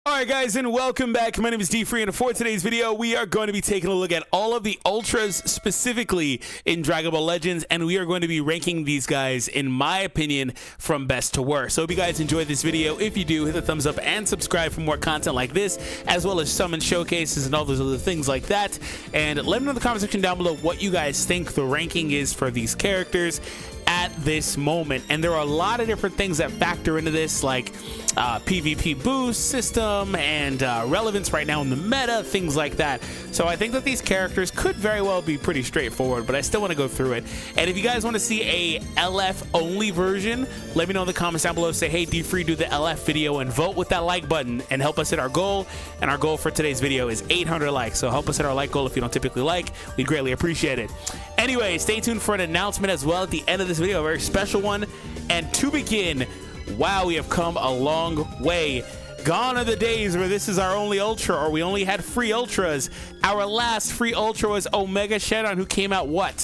Alright guys, and welcome back. My name is DFree, and for today's video, we are going to be taking a look at all of the Ultras specifically in Dragon Ball Legends, and we are going to be ranking these guys, in my opinion, from best to worst. So if you guys enjoyed this video, if you do, hit the thumbs up and subscribe for more content like this, as well as summon showcases and all those other things like that. And let me know in the comment section down below what you guys think the ranking is for these characters at this moment. And there are a lot of different things that factor into this, like PvP boost system and relevance right now in the meta, things like that. So I think that these characters could very well be pretty straightforward, but I still want to go through it. And if you guys want to see a LF only version, let me know in the comments down below. Say, hey, DFree, do the LF video, and vote with that like button and help us hit our goal. And our goal for today's video is 800 likes, so help us hit our like goal. If you don't typically like, we'd greatly appreciate it. Anyway, stay tuned for an announcement as well at the end of this video, a very special one. And to begin, wow, we have come a long way. Gone are the days where this is our only Ultra, or we only had free Ultras. Our last free Ultra was Omega Shenron, who came out, what,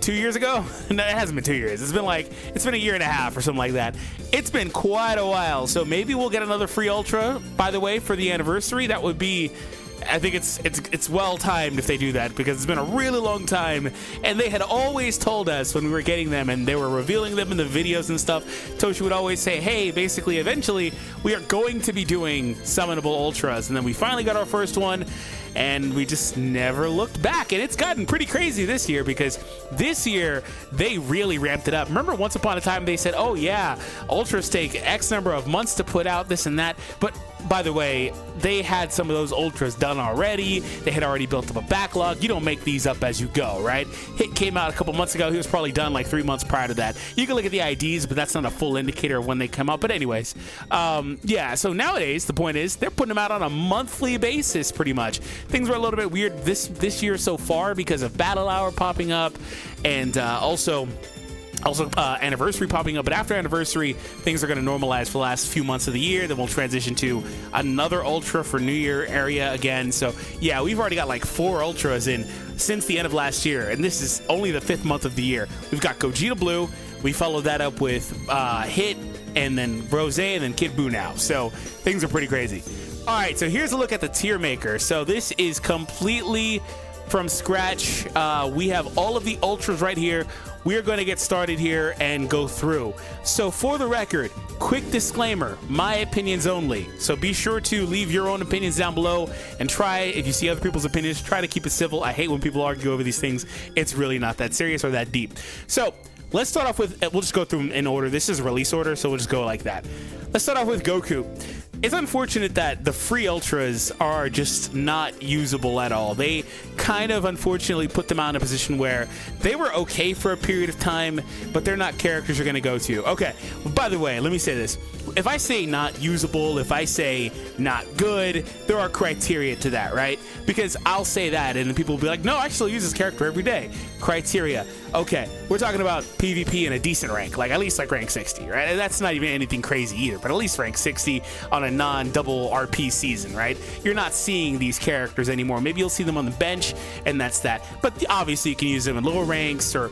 2 years ago? No, it hasn't been 2 years. It's been a year and a half or something like that. It's been quite a while. So maybe we'll get another free Ultra, by the way, for the anniversary. That would be, I think it's well timed if they do that, because it's been a really long time, and they had always told us when we were getting them and they were revealing them in the videos and stuff, Toshi would always say, hey, basically eventually we are going to be doing summonable Ultras. And then we finally got our first one, and we just never looked back. And it's gotten pretty crazy this year, because this year they really ramped it up. Remember, once upon a time they said, oh yeah, Ultras take X number of months to put out, this and that. But by the way, they had some of those Ultras done already. They had already built up a backlog. You don't make these up as you go, right? Hit came out a couple months ago. He was probably done like 3 months prior to that. You can look at the IDs, but that's not a full indicator of when they come out. But anyways, yeah, so nowadays the point is they're putting them out on a monthly basis pretty much. Things were a little bit weird this year so far because of Battle Hour popping up, and also anniversary popping up. But after anniversary, things are going to normalize for the last few months of the year. Then we'll transition to another Ultra for New Year area again. So yeah, we've already got like 4 Ultras in since the end of last year, and this is only the 5th month of the year. We've got Gogeta Blue. We followed that up with Hit, and then Rosé, and then Kid Buu now. So things are pretty crazy. All right, so here's a look at the tier maker. So this is completely from scratch. We have all of the Ultras right here. We're going to get started here and go through. So for the record, quick disclaimer, my opinions only. So be sure to leave your own opinions down below, and try, if you see other people's opinions, try to keep it civil. I hate when people argue over these things. It's really not that serious or that deep. So let's start off with, we'll just go through them in order. This is release order, so we'll just go like that. Let's start off with Goku. It's unfortunate that the free Ultras are just not usable at all. They kind of unfortunately put them out in a position where they were okay for a period of time, but they're not characters you're going to go to. Okay, by the way, let me say this. If I say not usable, if I say not good, there are criteria to that, right? Because I'll say that, and then people will be like, no, I still use this character every day. Criteria. Okay, we're talking about PvP in a decent rank, like at least like rank 60, right? And that's not even anything crazy either, but at least rank 60 on a non-double RP season, right? You're not seeing these characters anymore. Maybe you'll see them on the bench, and that's that. But obviously you can use them in lower ranks or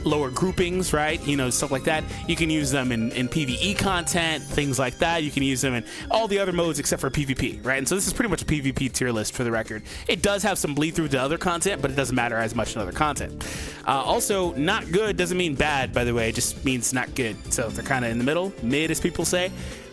lower groupings, right? You know, stuff like that. You can use them in PvE content, things like that. You can use them in all the other modes except for PvP, right? And so this is pretty much a PvP tier list for the record. It does have some bleed through to other content, but it doesn't matter as much in other content. Also, not good doesn't mean bad, by the way. It just means not good. So they're kind of in the middle, mid as people say.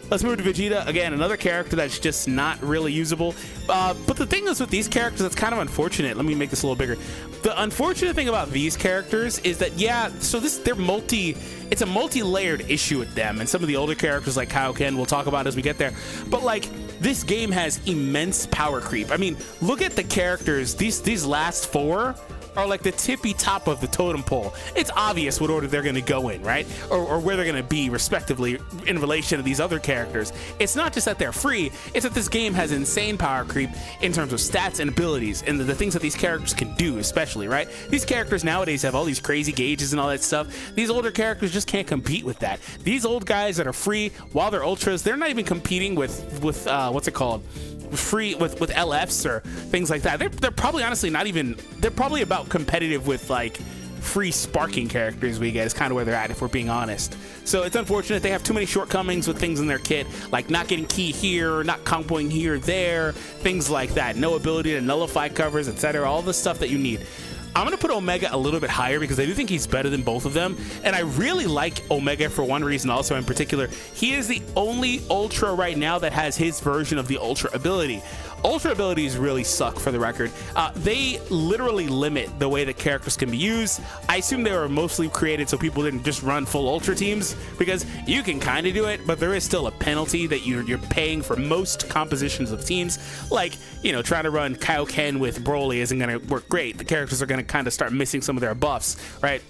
Let's move to Vegeta. Again, another character that's just not really usable. But the thing is with these characters, that's kind of unfortunate. Let me make this a little bigger. The unfortunate thing about these characters is that, yeah, so it's a multi-layered issue with them. And some of the older characters like Kaioken we'll talk about as we get there. But like, this game has immense power creep. I mean, look at the characters. These last 4 are like the tippy top of the totem pole. It's obvious what order they're going to go in, right? Or where they're going to be respectively in relation to these other characters. It's not just that they're free, it's that this game has insane power creep in terms of stats and abilities and the things that these characters can do, especially, right? These characters nowadays have all these crazy gauges and all that stuff. These older characters just can't compete with that. These old guys that are free while they're Ultras, they're not even competing with what's it called? Free with LFs or things like that. They're probably honestly not even, they're probably about competitive with like free sparking characters we get is kind of where they're at, if we're being honest. So it's unfortunate they have too many shortcomings with things in their kit, like not getting key here, not comboing here or there, things like that. No ability to nullify covers, etc. All the stuff that you need. I'm going to put Omega a little bit higher because I do think he's better than both of them. And I really like Omega for one reason also in particular. He is the only Ultra right now that has his version of the Ultra ability. Ultra abilities really suck, for the record. They literally limit the way that characters can be used. I assume they were mostly created so people didn't just run full Ultra teams, because you can kind of do it, but there is still a penalty that you're paying for most compositions of teams. Like, you know, trying to run Kaioken with Broly isn't going to work great. The characters are going to kind of start missing some of their buffs, right?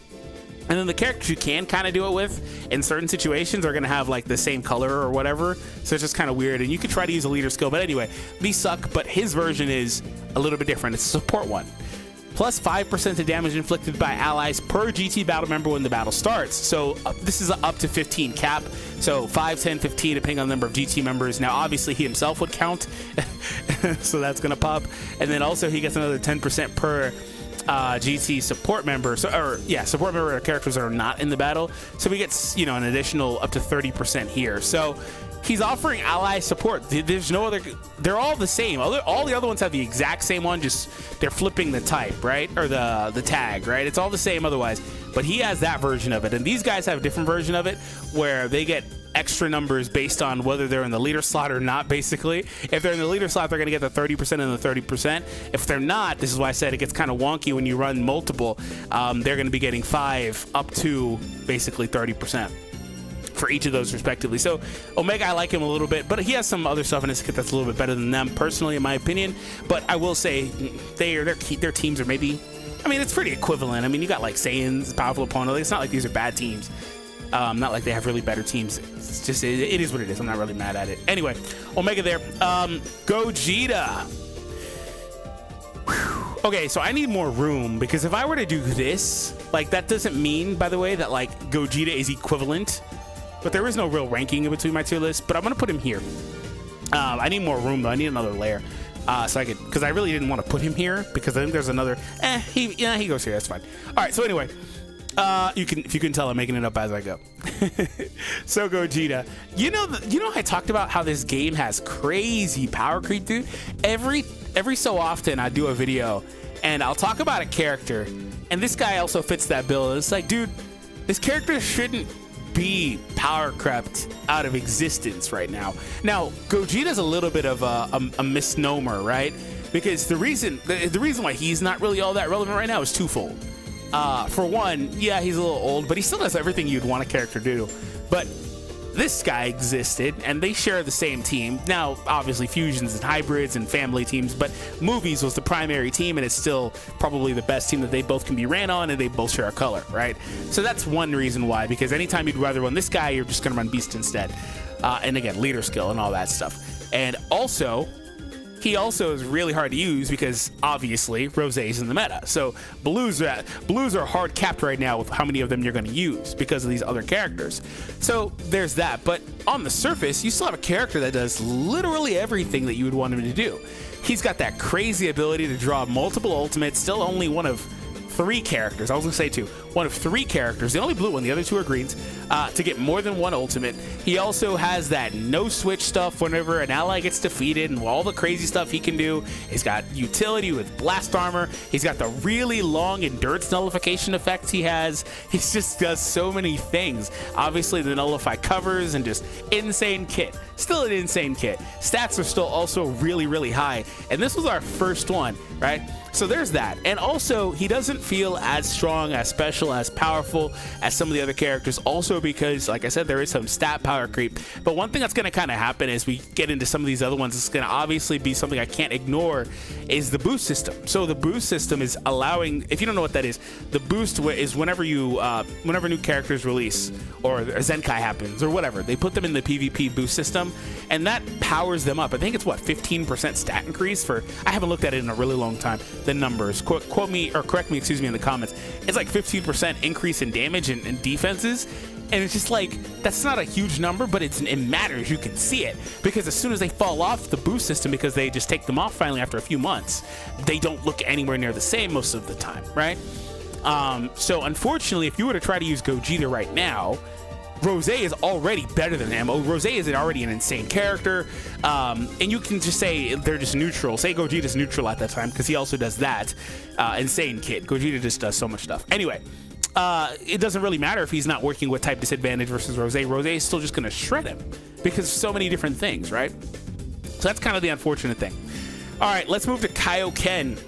And then the characters you can kind of do it with in certain situations are going to have like the same color or whatever. So it's just kind of weird. And you can try to use a leader skill. But anyway, these suck. But his version is a little bit different. It's a support one. Plus 5% to damage inflicted by allies per GT battle member when the battle starts. So this is up to 15 cap. So 5, 10, 15 depending on the number of GT members. Now obviously he himself would count. So that's going to pop. And then also he gets another 10% per GT support member, support member characters that are not in the battle. So we get, you know, an additional up to 30% here. So he's offering ally support. There's no other, they're all the same. All the other ones have the exact same one, just they're flipping the type, right? Or the tag, right? It's all the same otherwise, but he has that version of it. And these guys have a different version of it where they get extra numbers based on whether they're in the leader slot or not, basically. If they're in the leader slot, they're going to get the 30% and the 30%. If they're not, this is why I said it gets kind of wonky when you run multiple. They're going to be getting 5 up to basically 30% for each of those respectively. So Omega, I like him a little bit, but he has some other stuff in his kit that's a little bit better than them, personally, in my opinion. But I will say their teams are maybe, I mean, it's pretty equivalent. I mean, you got like Saiyans, powerful opponent. It's not like these are bad teams. Not like they have really better teams. It's just, it is what it is. I'm not really mad at it. Anyway, Omega there. Gogeta. Whew. Okay, so I need more room, because if I were to do this, like, that doesn't mean, by the way, that like Gogeta is equivalent, but there is no real ranking in between my tier lists. But I'm gonna put him here. I need more room though. I need another layer. So I could, because I really didn't want to put him here, because I think there's another. He goes here. That's fine. All right. So anyway. If you can tell, I'm making it up as I go. So Gogeta, you know, I talked about how this game has crazy power creep, dude. Every so often I do a video and I'll talk about a character, and this guy also fits that bill. It's like, dude, this character shouldn't be power crept out of existence right now. Now, Gogeta's a little bit of a misnomer, right? Because the reason why he's not really all that relevant right now is twofold. For one, yeah, he's a little old, but he still does everything you'd want a character to do. But this guy existed, and they share the same team. Now, obviously, fusions and hybrids and family teams, but Movies was the primary team, and it's still probably the best team that they both can be ran on, and they both share a color, right? So that's one reason why, because anytime you'd rather run this guy, you're just going to run Beast instead. And again, leader skill and all that stuff. And also, he also is really hard to use because obviously Rosé's in the meta. So blues are hard capped right now with how many of them you're going to use because of these other characters. So there's that. But on the surface, you still have a character that does literally everything that you would want him to do. He's got that crazy ability to draw multiple ultimates, still only one of 3 characters. I was gonna say 2. One of 3 characters, the only blue one, the other 2 are greens, to get more than one ultimate. He also has that no switch stuff whenever an ally gets defeated and all the crazy stuff he can do. He's got utility with blast armor. He's got the really long endurance nullification effects he has. He just does so many things. Obviously the nullify covers and just insane kit. Still an insane kit. Stats are still also really, really high. And this was our first one, right? So there's that. And also, he doesn't feel as strong, as special, as powerful as some of the other characters. Also because, like I said, there is some stat power creep. But one thing that's going to kind of happen as we get into some of these other ones, it's going to obviously be something I can't ignore, is the boost system. So the boost system is allowing, if you don't know what that is, the boost is whenever new characters release or a Zenkai happens or whatever, they put them in the PvP boost system, and that powers them up. I think it's what, 15% stat increase for, I haven't looked at it in a really long time. The numbers, quote me or correct me, excuse me, in the comments. It's like 15% increase in damage and defenses, and it's just like, that's not a huge number, but it matters. You can see it because as soon as they fall off the boost system, because they just take them off finally after a few months, they don't look anywhere near the same most of the time, right? So unfortunately, if you were to try to use Gogeta right now, Rosé is already better than him. Rosé is already an insane character, and you can just say they're just neutral. Say Gogeta's neutral at that time, because he also does that. Insane kid. Gogeta just does so much stuff. Anyway, it doesn't really matter if he's not working with type disadvantage versus Rosé. Rosé is still just going to shred him because of so many different things, right? So that's kind of the unfortunate thing. All right, let's move to Kaioken.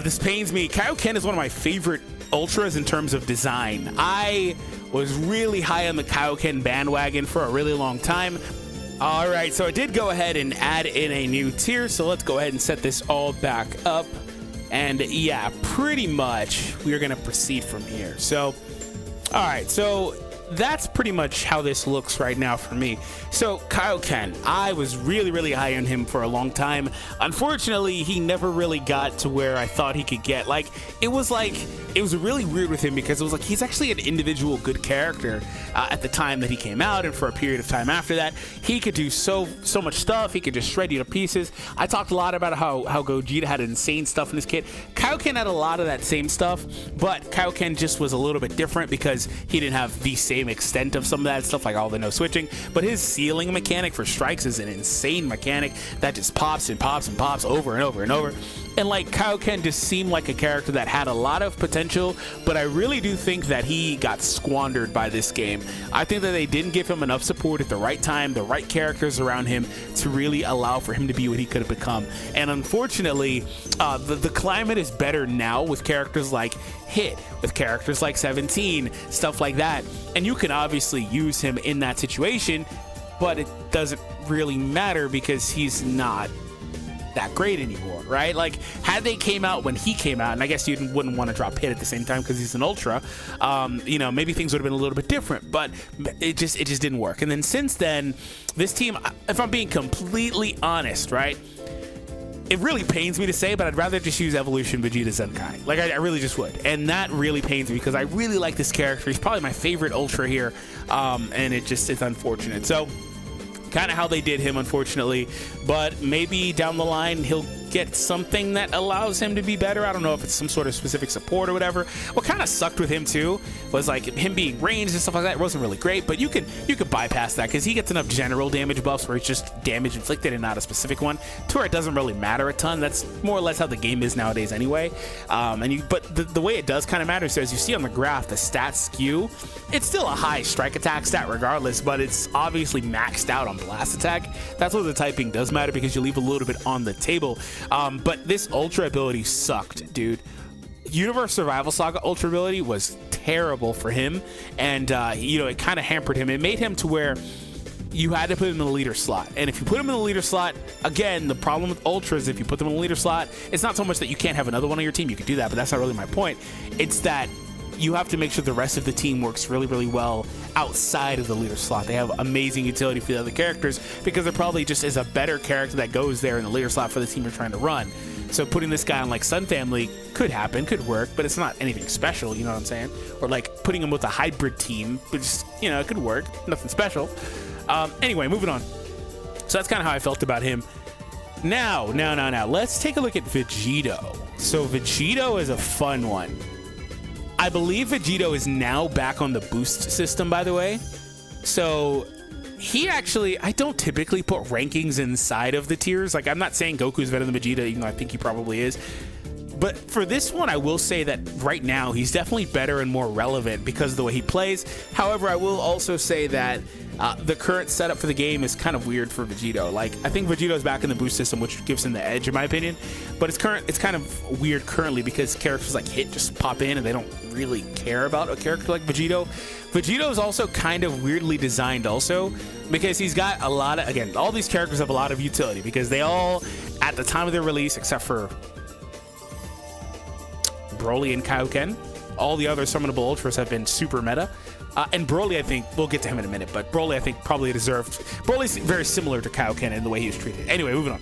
This pains me. Kaioken is one of my favorite Ultras in terms of design. I was really high on the Kaioken bandwagon for a really long time. All right, so I did go ahead and add in a new tier, so let's go ahead and set this all back up. And yeah, pretty much we're gonna proceed from here. So, all right, so that's pretty much how this looks right now for me. So Kaioken, I was really high on him for a long time. Unfortunately, he never really got to where I thought he could get. It was really weird with him, because it was like he's actually an individual good character at the time that he came out, and for a period of time after that, he could do so much stuff. He could just shred you to pieces. I talked a lot about how Gogeta had insane stuff in his kit. Kaioken had a lot of that same stuff, but Kaioken just was a little bit different because he didn't have the same extent of some of that stuff, like all the no switching. But his ceiling mechanic for strikes is an insane mechanic that just pops and pops and pops over and over and over. And like, Kaioken just seemed like a character that had a lot of potential, but I really do think that he got squandered by this game. I think that they didn't give him enough support at the right time, the right characters around him to really allow for him to be what he could have become. And unfortunately, the climate is better now with characters like Hit, with characters like 17, stuff like that. And you can obviously use him in that situation, but it doesn't really matter because he's not that great anymore, right? Like, had they came out when he came out, and I guess you wouldn't want to drop Hit at the same time because he's an Ultra, you know, maybe things would have been a little bit different, but it just didn't work. And then since then, this team, if I'm being completely honest, right, it really pains me to say, but I'd rather just use Evolution Vegeta Zenkai. Like, I really just would. And that really pains me because I really like this character. He's probably my favorite Ultra here, and it's unfortunate. So, kind of how they did him, unfortunately, but maybe down the line he'll get something that allows him to be better. I don't know if it's some sort of specific support or whatever. What kind of sucked with him too was like him being ranged and stuff like that. It wasn't really great, but you could bypass that because he gets enough general damage buffs where it's just damage inflicted and not a specific one to where it doesn't really matter a ton. That's more or less how the game is nowadays anyway. But the way it does kind of matter, so as you see on the graph, the stats skew. It's still a high strike attack stat regardless, but it's obviously maxed out on blast attack. That's where the typing does matter because you leave a little bit on the table. But this Ultra ability sucked, dude. Universe Survival Saga Ultra ability was terrible for him, and you know, it kind of hampered him. It made him to where you had to put him in the leader slot, and if you put him in the leader slot, again, the problem with Ultras, if you put them in the leader slot, it's not so much that you can't have another one on your team. You can do that, but that's not really my point. It's that you have to make sure the rest of the team works really well outside of the leader slot. They have amazing utility for the other characters because there probably just is a better character that goes there in the leader slot for the team you're trying to run. So putting this guy on like Sun Family could happen, could work, but it's not anything special, you know what I'm saying? Or like putting him with a hybrid team, but just, you know, it could work, nothing special. Anyway, moving on. So that's kind of how I felt about him. Now, let's take a look at Vegito. So Vegito is a fun one. I believe Vegito is now back on the boost system, by the way. So he actually, I don't typically put rankings inside of the tiers. Like, I'm not saying Goku's better than Vegeta, even though I think he probably is. But for this one, I will say that right now, he's definitely better and more relevant because of the way he plays. However, I will also say that the current setup for the game is kind of weird for Vegito. Like, I think Vegito's back in the boost system, which gives him the edge, in my opinion. But it's kind of weird currently because characters like Hit just pop in and they don't really care about a character like Vegito. Vegito is also kind of weirdly designed also because he's got a lot of, again, all these characters have a lot of utility because they all, at the time of their release, except for Broly and Kaioken, all the other summonable Ultras have been super meta. And Broly, I think, we'll get to him in a minute, but Broly, I think, probably deserved. Broly's very similar to Kaioken in the way he was treated. Anyway, moving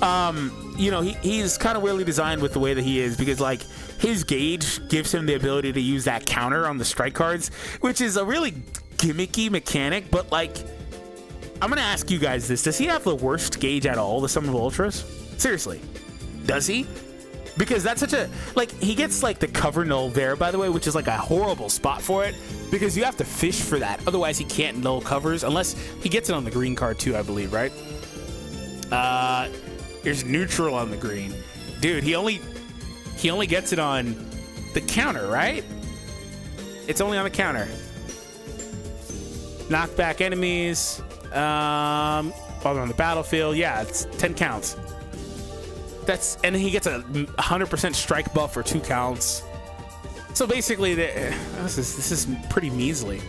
on. You know, he's kind of weirdly designed with the way that he is because, like, his gauge gives him the ability to use that counter on the strike cards, which is a really gimmicky mechanic, but, like, I'm going to ask you guys this. Does he have the worst gauge out of all the summonable Ultras? Seriously. Does he? because that's such a, like, he gets like the cover null there, by the way, which is like a horrible spot for it because you have to fish for that. Otherwise he can't null covers unless he gets it on the green card too, I believe, right? There's neutral on the green. Dude, he only gets it on the counter, right? It's only on the counter. Knock back enemies. While they're on the battlefield. Yeah, it's 10 counts. And then he gets a 100% strike buff for 2 counts. So basically, this is pretty measly.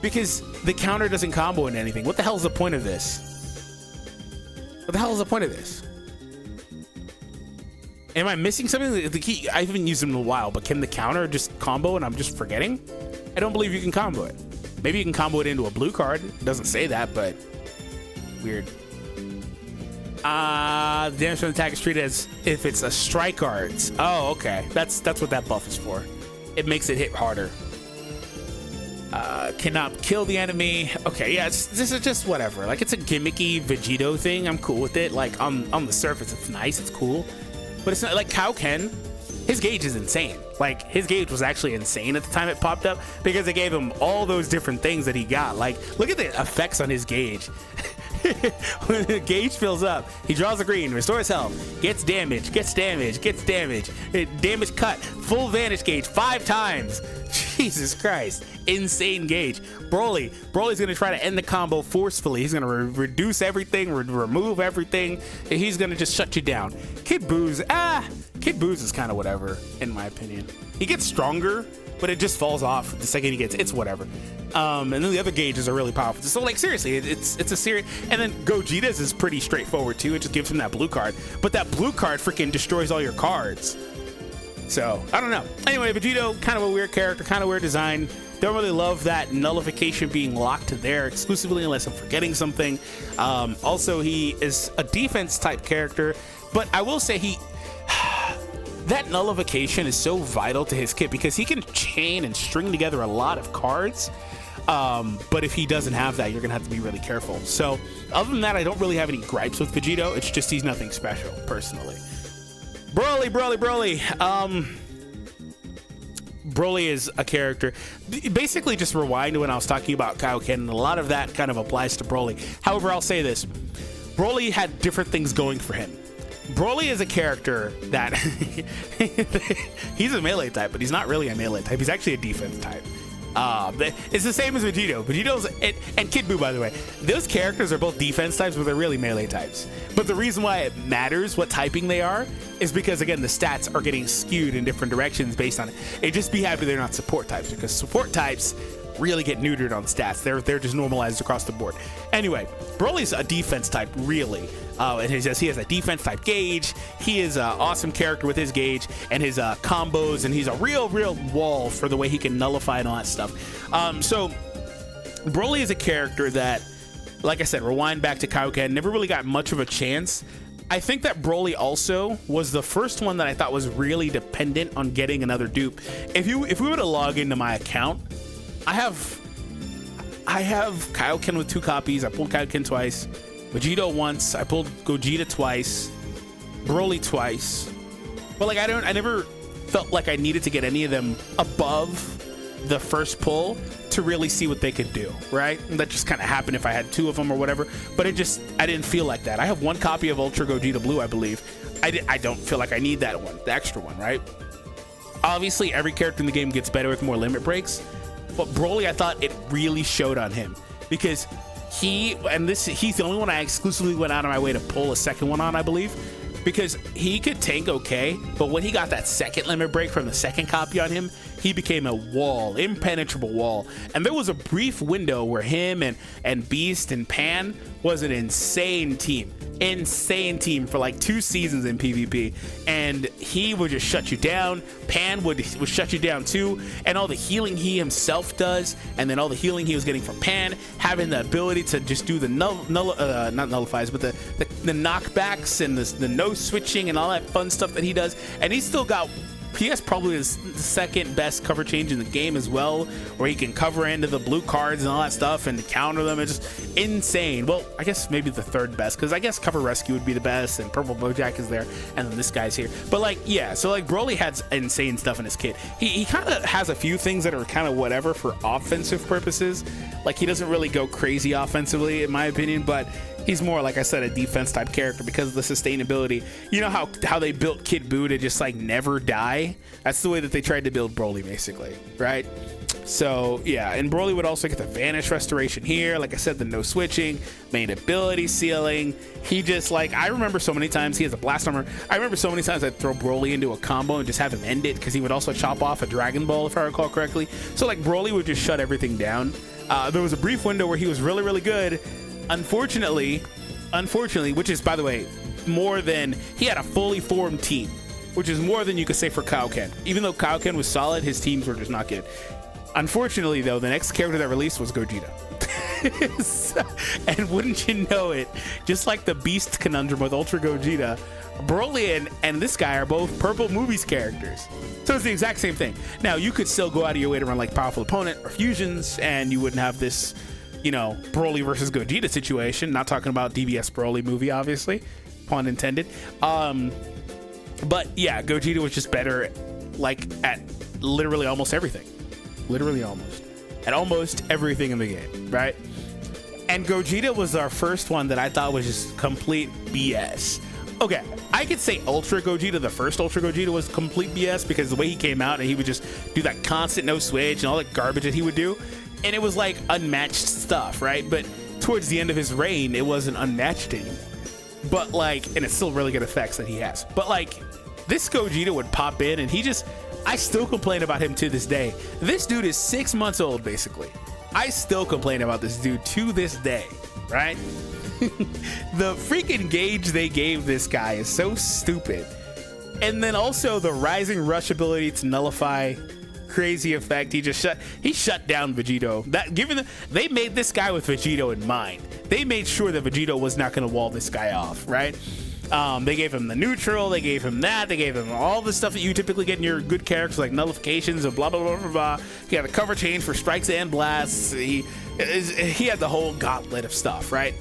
Because the counter doesn't combo into anything. What the hell is the point of this? What the hell is the point of this? Am I missing something? The key, I haven't used them in a while, but can the counter just combo and I'm just forgetting? I don't believe you can combo it. Maybe you can combo it into a blue card. It doesn't say that, but weird. The damage from the attack is treated as if it's a strike arts. Oh, okay. That's what that buff is for. It makes it hit harder. Cannot kill the enemy. Okay, yeah, this is just whatever. Like, it's a gimmicky Vegito thing. I'm cool with it. Like, on the surface, it's nice. It's cool. But it's not like Kaioken. His gauge is insane. Like, his gauge was actually insane at the time it popped up because they gave him all those different things that he got. Like, look at the effects on his gauge. When the gauge fills up, he draws a green, restores health, gets damage, gets damage, gets damage, damage cut, full vanish gauge 5 times. Jesus Christ, insane gauge. Broly's gonna try to end the combo forcefully. He's gonna reduce everything, remove everything. And he's gonna just shut you down. Kid Boo's is kind of whatever, in my opinion. He gets stronger, but it just falls off the second he gets, it's whatever. And then the other gauges are really powerful. So, like, seriously, it's a serious. And then Gogeta's is pretty straightforward too. It just gives him that blue card, but that blue card freaking destroys all your cards. So I don't know. Anyway, Vegito, kind of a weird character, kind of weird design. Don't really love that nullification being locked there exclusively unless I'm forgetting something. Also, he is a defense type character, but I will say that nullification is so vital to his kit because he can chain and string together a lot of cards. But if he doesn't have that, you're gonna have to be really careful. So other than that, I don't really have any gripes with Vegito. It's just he's nothing special, personally. Broly. Broly is a character. Basically, just rewind when I was talking about Kaioken, and a lot of that kind of applies to Broly. However, I'll say this. Broly had different things going for him. Broly is a character that he's a melee type, but he's not really a melee type. He's actually a defense type. It's the same as Vegito. Vegito's and Kid Buu, by the way. Those characters are both defense types, but they're really melee types. But the reason why it matters what typing they are is because, again, the stats are getting skewed in different directions based on it. And just be happy they're not support types, because support types really get neutered on stats. They're just normalized across the board. Anyway, Broly's a defense type, really. And he has a defense type gauge. He is an awesome character with his gauge and his combos, and he's a real wall for the way he can nullify and all that stuff. So Broly is a character that, like I said, rewind back to Kaioken, never really got much of a chance. I think that Broly also was the first one that I thought was really dependent on getting another dupe. If we were to log into my account, I have Kaioken with 2 copies. I pulled Kaioken twice, Vegito once, I pulled Gogeta twice, Broly twice. But like I never felt like I needed to get any of them above the first pull to really see what they could do, right? And that just kind of happened if I had 2 of them or whatever. But I didn't feel like that. I have 1 copy of Ultra Gogeta Blue, I believe. I don't feel like I need that one, the extra one, right? Obviously, every character in the game gets better with more limit breaks. But Broly, I thought it really showed on him because he's the only one I exclusively went out of my way to pull a second one on, I believe, because he could tank okay, but when he got that second limit break from the second copy on him, he became a wall, impenetrable wall. And there was a brief window where him and Beast and Pan was an insane team for like 2 seasons in PvP, and he would just shut you down. Pan would shut you down too, and all the healing he himself does, and then all the healing he was getting from Pan, having the ability to just do the not nullifies, but the knockbacks and the no switching and all that fun stuff that he does. And he still got he has probably the second best cover change in the game as well, where he can cover into the blue cards and all that stuff and counter them. It's just insane. Well, I guess maybe the third best, because I guess cover rescue would be the best, and purple Bojack is there, and then this guy's here. But like, yeah, so like Broly has insane stuff in his kit. He kind of has a few things that are kind of whatever for offensive purposes. Like, he doesn't really go crazy offensively, in my opinion, but he's more, like I said, a defense type character because of the sustainability. You know how they built Kid Buu to just like never die? That's the way that they tried to build Broly, basically, right? So yeah, and Broly would also get the Vanish Restoration here. Like I said, the no switching, main ability ceiling. He just, like, I remember so many times he has a blast armor. I remember so many times I'd throw Broly into a combo and just have him end it, because he would also chop off a Dragon Ball, if I recall correctly. So like Broly would just shut everything down. There was a brief window where he was really, really good. Unfortunately, which is, by the way, more than, he had a fully formed team, which is more than you could say for Kaioken. Even though Kaioken was solid, his teams were just not good. Unfortunately, though, the next character that released was Gogeta. And wouldn't you know it, just like the Beast conundrum with Ultra Gogeta, Broly and this guy are both Purple Movies characters. So it's the exact same thing. Now, you could still go out of your way to run like Powerful Opponent or Fusions, and you wouldn't have this, you know, Broly versus Gogeta situation. Not talking about DBS Broly movie, obviously, pun intended. But yeah, Gogeta was just better, like, at literally almost everything. Literally almost everything in the game, right? And Gogeta was our first one that I thought was just complete BS. Okay, I could say Ultra Gogeta, the first Ultra Gogeta, was complete BS because the way he came out and he would just do that constant no switch and all that garbage that he would do, and it was like unmatched stuff, right? But towards the end of his reign, it wasn't unmatched anymore. But like, and it's still really good effects that he has. But like, this Gogeta would pop in and he just, I still complain about him to this day. This dude is 6 months old, basically. I still complain about this dude to this day, right? The freaking gauge they gave this guy is so stupid. And then also the Rising Rush ability to nullify, crazy effect. He shut down Vegito. They made this guy with Vegito in mind. They made sure that Vegito was not going to wall this guy off, right? They gave him the neutral, they gave him that, they gave him all the stuff that you typically get in your good characters, like nullifications and blah blah blah blah blah. He had a cover change for strikes and blasts. He had the whole gauntlet of stuff, right?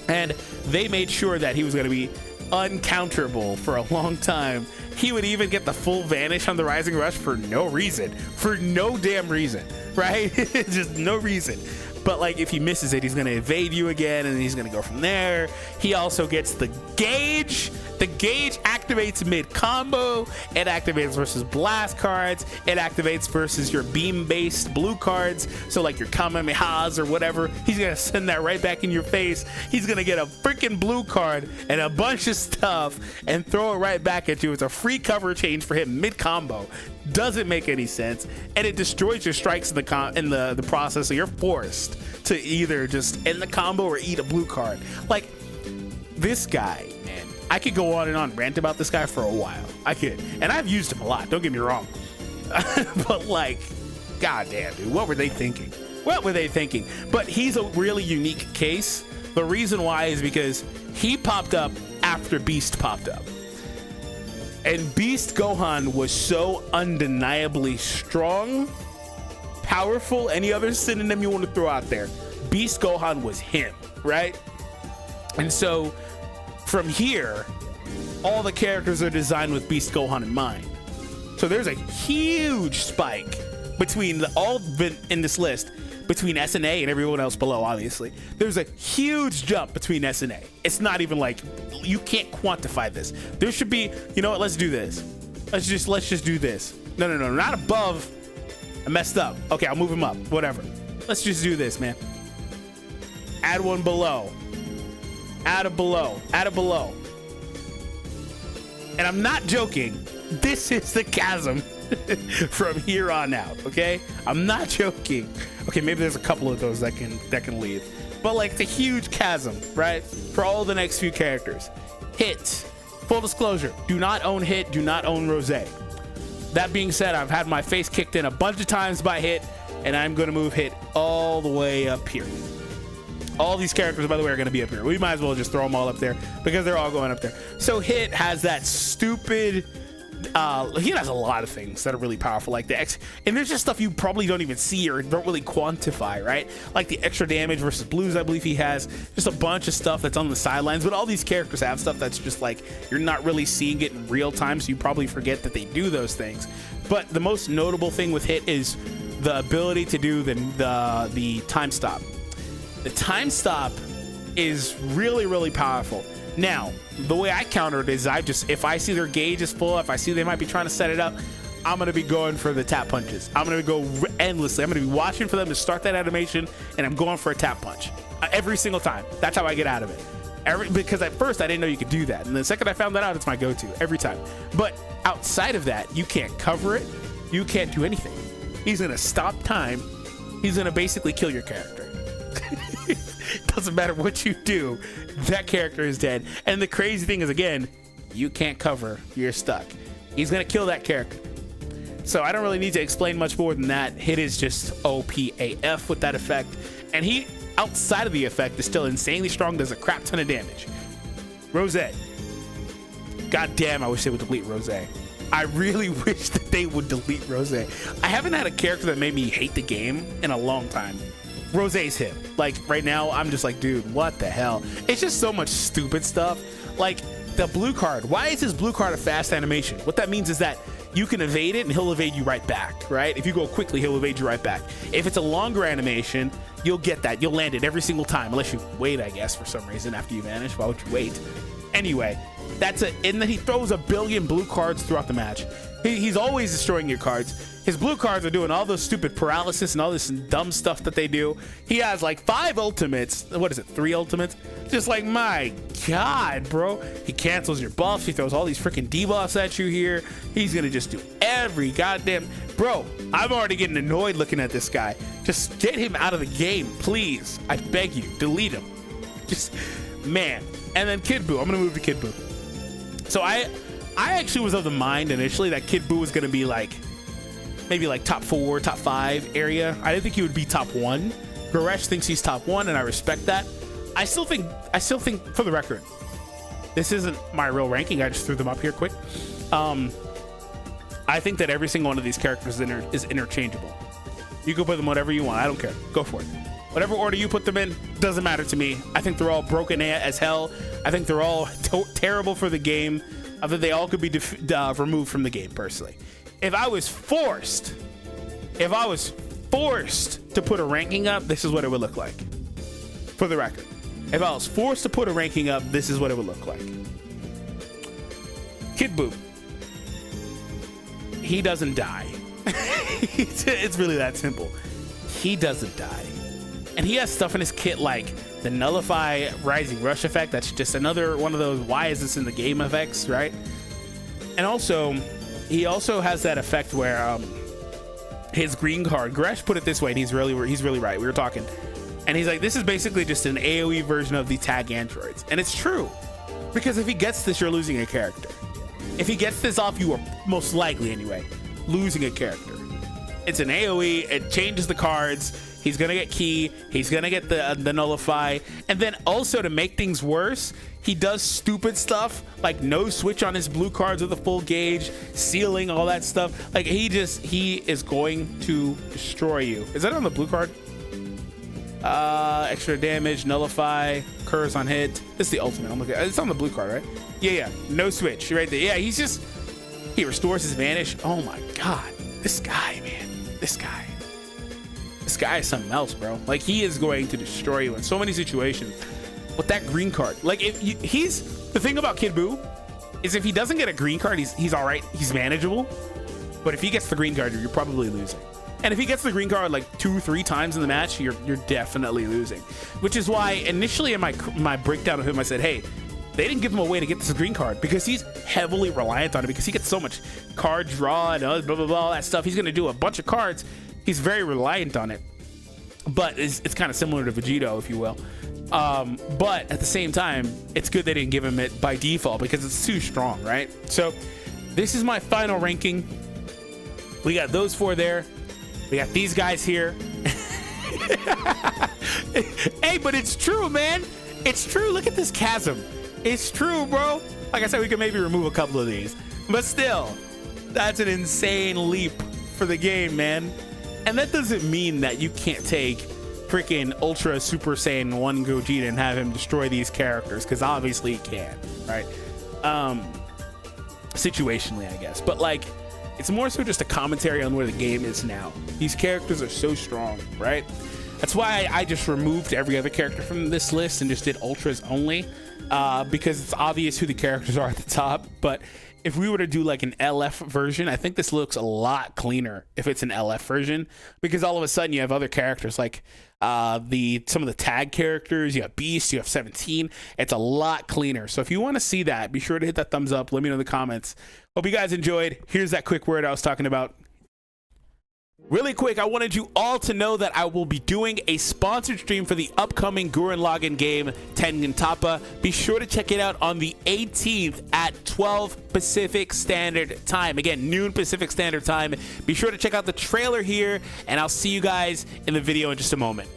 And they made sure that he was going to be uncounterable for a long time. He would even get the full vanish on the Rising Rush for no reason, for no damn reason, right? Just no reason. But like, if he misses it, he's going to evade you again, and he's going to go from there. He also gets the gauge. The gauge activates mid-combo. It activates versus blast cards. It activates versus your beam-based blue cards. So like your Kamehamehas or whatever, he's going to send that right back in your face. He's going to get a freaking blue card and a bunch of stuff and throw it right back at you. It's a free cover change for him mid-combo. Doesn't make any sense, and it destroys your strikes in the process, so you're forced to either just end the combo or eat a blue card. Like, this guy, man, I could go on and on rant about this guy for a while. I could, and I've used him a lot, don't get me wrong. But like, goddamn, dude, what were they thinking? What were they thinking? But he's a really unique case. The reason why is because he popped up after Beast popped up. And Beast Gohan was so undeniably strong, powerful, any other synonym you want to throw out there. Beast Gohan was him, right? And so from here, all the characters are designed with Beast Gohan in mind. So there's a huge spike between all in this list, between SNA and everyone else below, obviously. There's a huge jump between SNA. It's not even like, you can't quantify this. There should be, you know what, let's do this. Let's just do this. No, not above. I messed up. Okay, I'll move him up, whatever. Let's just do this, man. Add one below. Add a below. Add a below. And I'm not joking. This is the chasm from here on out, okay? I'm not joking. Okay, maybe there's a couple of those that can leave. But like, it's a huge chasm, right? For all the next few characters. Hit. Full disclosure, do not own Hit, do not own Rosé. That being said, I've had my face kicked in a bunch of times by Hit, and I'm gonna move Hit all the way up here. All these characters, by the way, are gonna be up here. We might as well just throw them all up there because they're all going up there. So Hit has that stupid he has a lot of things that are really powerful, like the X, and there's just stuff you probably don't even see or don't really quantify, right? Like the extra damage versus blues, I believe he has just a bunch of stuff that's on the sidelines, but all these characters have stuff that's just like you're not really seeing it in real time, so you probably forget that they do those things. But the most notable thing with Hit is the ability to do the time stop. The time stop is really, really powerful. Now, the way I counter it is if I see their gauge is full, if I see they might be trying to set it up, I'm going to be going for the tap punches. I'm going to go endlessly. I'm going to be watching for them to start that animation, and I'm going for a tap punch every single time. That's how I get out of it. Because at first I didn't know you could do that. And the second I found that out, it's my go-to every time. But outside of that, you can't cover it. You can't do anything. He's going to stop time. He's going to basically kill your character. Doesn't matter what you do, that character is dead. And the crazy thing is, again, you can't cover, you're stuck. He's gonna kill that character. So I don't really need to explain much more than that. Hit is just OPAF with that effect, and he, outside of the effect, is still insanely strong, does a crap ton of damage. Rosé. God damn, I wish they would delete Rosé. I really wish that they would delete Rosé. I haven't had a character that made me hate the game in a long time. Rosé's him. Like right now, I'm just like, dude, what the hell? It's just so much stupid stuff. Like the blue card. Why is his blue card a fast animation? What that means is that you can evade it and he'll evade you right back, right? If you go quickly, he'll evade you right back. If it's a longer animation, you'll get that. You'll land it every single time, unless you wait, I guess, for some reason after you vanish. Why would you wait? Anyway, that's it. And then he throws a billion blue cards throughout the match. He's always destroying your cards. His blue cards are doing all those stupid paralysis and all this dumb stuff that they do. He has like 5 ultimates. What is it? 3 ultimates? Just like, my God, bro. He cancels your buffs. He throws all these freaking debuffs at you here. He's going to just do every goddamn... Bro, I'm already getting annoyed looking at this guy. Just get him out of the game, please. I beg you. Delete him. Just, man. And then Kid Buu. I'm going to move to Kid Buu. So I actually was of the mind initially that Kid Buu was going to be like, maybe like top 4, top 5 area. I didn't think he would be top 1. Goresh thinks he's top 1, and I respect that. I still think, for the record, this isn't my real ranking. I just threw them up here quick. I think that every single one of these characters is interchangeable. You can put them whatever you want. I don't care. Go for it. Whatever order you put them in, doesn't matter to me. I think they're all broken as hell. I think they're all terrible for the game. I think they all could be removed from the game, personally. If I was forced to put a ranking up, this is what it would look like. For the record. If I was forced to put a ranking up, this is what it would look like. Kid Buu. He doesn't die. It's really that simple. He doesn't die. And he has stuff in his kit like the Nullify Rising Rush effect. That's just another one of those why is this in the game effects, right? And also, he also has that effect where his green card, Gresh put it this way, and he's really right. We were talking. And he's like, this is basically just an AoE version of the tag androids. And it's true. Because if he gets this, you're losing a character. If he gets this off, you are most likely, anyway, losing a character. It's an AoE. It changes the cards. He's going to get Key. He's going to get the Nullify. And then also, to make things worse, he does stupid stuff like no switch on his blue cards with a full gauge, sealing, all that stuff. Like, he is going to destroy you. Is that on the blue card? Extra damage, Nullify, curse on hit. This is the ultimate. I'm looking. It's on the blue card, right? Yeah. No switch. Right there. Yeah, he restores his vanish. Oh my God. This guy, man. This guy is something else, bro. Like, he is going to destroy you in so many situations. But that green card, like, the thing about Kid Buu is if he doesn't get a green card, he's all right. He's manageable. But if he gets the green card, you're probably losing. And if he gets the green card like 2-3 times in the match, you're definitely losing. Which is why initially in my breakdown of him, I said, hey, they didn't give him a way to get this green card because he's heavily reliant on it because he gets so much card draw and blah, blah, blah, all that stuff. He's going to do a bunch of cards. He's very reliant on it. But it's kind of similar to Vegito, if you will. But at the same time, it's good they didn't give him it by default because it's too strong, right? So this is my final ranking. We got those 4 there. We got these guys here. Hey, but it's true, man. It's true. Look at this chasm. It's true, bro. Like I said, we could maybe remove a couple of these. But still, That's an insane leap for the game, man. And that doesn't mean that you can't take freaking Ultra Super Saiyan 1 Gogeta and have him destroy these characters, because obviously he can, right? Situationally, I guess. But like, it's more so just a commentary on where the game is now. These characters are so strong, right? That's why I just removed every other character from this list and just did Ultras only, because it's obvious who the characters are at the top. But if we were to do like an LF version, I think this looks a lot cleaner if it's an LF version, because all of a sudden you have other characters like some of the tag characters. You have Beast, you have 17. It's a lot cleaner. So if you want to see that, be sure to hit that thumbs up. Let me know in the comments. Hope you guys enjoyed. Here's that quick word I was talking about. Really quick, I wanted you all to know that I will be doing a sponsored stream for the upcoming Gurren Lagann game, Tengen Toppa. Be sure to check it out on the 18th at 12 Pacific Standard Time. Again, noon Pacific Standard Time. Be sure to check out the trailer here, and I'll see you guys in the video in just a moment.